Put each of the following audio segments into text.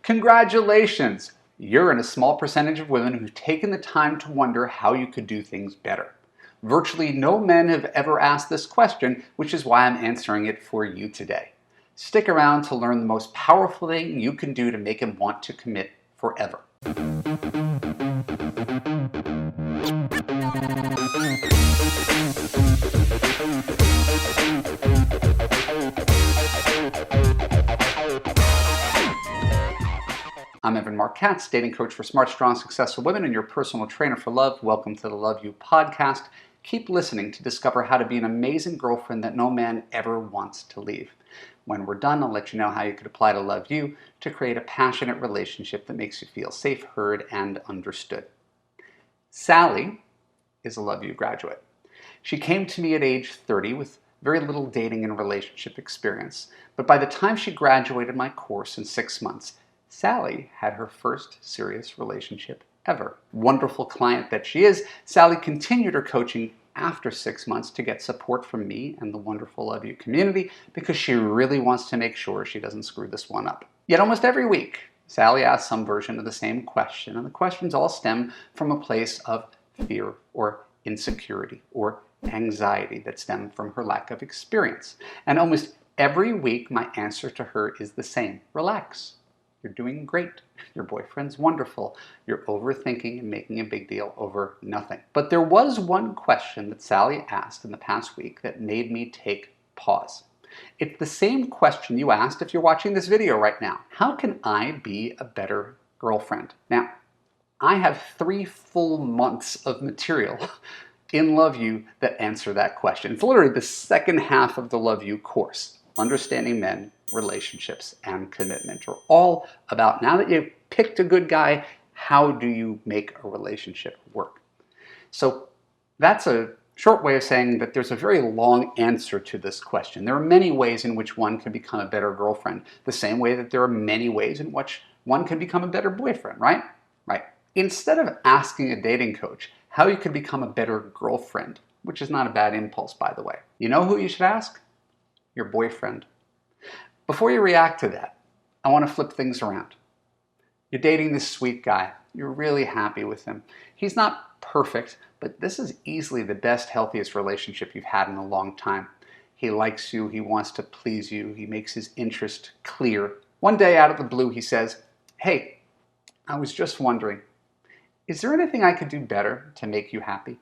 Congratulations! You're in a small percentage of women who've taken the time to wonder how you could do things better. Virtually no men have ever asked this question, which is why I'm answering it for you today. Stick around to learn the most powerful thing you can do to make him want to commit forever. I'm Evan Mark Katz, dating coach for smart, strong, successful women and your personal trainer for love. Welcome to the Love You podcast. Keep listening to discover how to be an amazing girlfriend that no man ever wants to leave. When we're done, I'll let you know how you could apply to Love You to create a passionate relationship that makes you feel safe, heard, and understood. Sally is a Love You graduate. She came to me at age 30 with very little dating and relationship experience, but by the time she graduated my course in 6 months, Sally had her first serious relationship ever. Wonderful client that she is, Sally continued her coaching after 6 months to get support from me and the wonderful Love You community because she really wants to make sure she doesn't screw this one up. Yet almost every week, Sally asks some version of the same question, and the questions all stem from a place of fear or insecurity or anxiety that stem from her lack of experience. And almost every week, my answer to her is the same: relax. You're doing great. Your boyfriend's wonderful. You're overthinking and making a big deal over nothing. But there was one question that Sally asked in the past week that made me take pause. It's the same question you asked if you're watching this video right now. How can I be a better girlfriend? Now, I have 3 full months of material in Love You that answer that question. It's literally the second half of the Love You course. Understanding men, relationships, and commitment are all about, now that you've picked a good guy, how do you make a relationship work? So that's a short way of saying that there's a very long answer to this question. There are many ways in which one can become a better girlfriend, the same way that there are many ways in which one can become a better boyfriend, right? Right. Instead of asking a dating coach how you can become a better girlfriend, which is not a bad impulse, by the way, you know who you should ask? Your boyfriend. Before you react to that, I want to flip things around. You're dating this sweet guy. You're really happy with him. He's not perfect, but this is easily the best, healthiest relationship you've had in a long time. He likes you. He wants to please you. He makes his interest clear. One day out of the blue, he says, "Hey, I was just wondering, is there anything I could do better to make you happy?"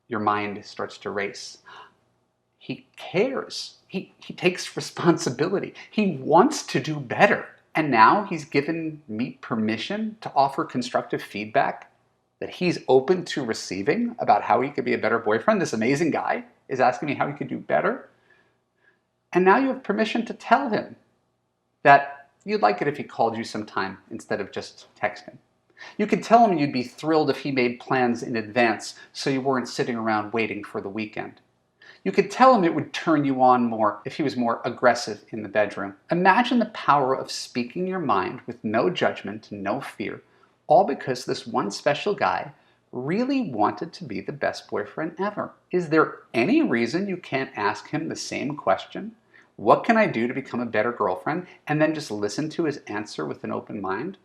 Your mind starts to race. He cares. He takes responsibility. He wants to do better. And now he's given me permission to offer constructive feedback that he's open to receiving about how he could be a better boyfriend. This amazing guy is asking me how he could do better. And now you have permission to tell him that you'd like it if he called you sometime instead of just texting. You could tell him you'd be thrilled if he made plans in advance so you weren't sitting around waiting for the weekend. You could tell him it would turn you on more if he was more aggressive in the bedroom. Imagine the power of speaking your mind with no judgment, no fear, all because this one special guy really wanted to be the best boyfriend ever. Is there any reason you can't ask him the same question? What can I do to become a better girlfriend? And then just listen to his answer with an open mind?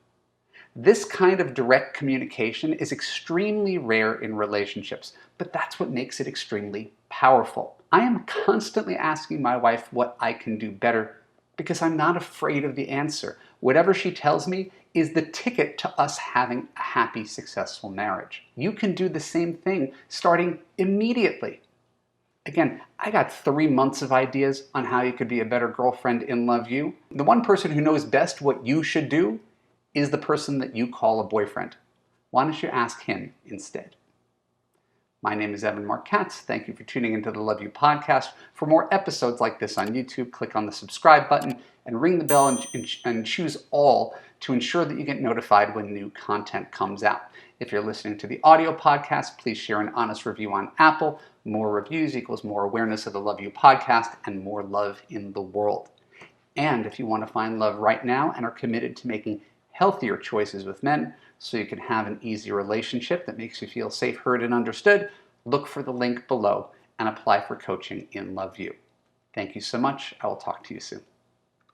This kind of direct communication is extremely rare in relationships, but that's what makes it extremely powerful. I am constantly asking my wife what I can do better because I'm not afraid of the answer. Whatever she tells me is the ticket to us having a happy, successful marriage. You can do the same thing starting immediately. Again, I got 3 months of ideas on how you could be a better girlfriend in Love You. The one person who knows best what you should do is the person that you call a boyfriend. Why don't you ask him instead? My name is Evan Mark Katz. Thank you for tuning into the Love You podcast. For more episodes like this on YouTube, click on the subscribe button and ring the bell and choose all to ensure that you get notified when new content comes out. If you're listening to the audio podcast, please share an honest review on Apple. More reviews equals more awareness of the Love You podcast and more love in the world. And if you want to find love right now and are committed to making healthier choices with men so you can have an easy relationship that makes you feel safe, heard, and understood, look for the link below and apply for coaching in Love You. Thank you so much. I will talk to you soon.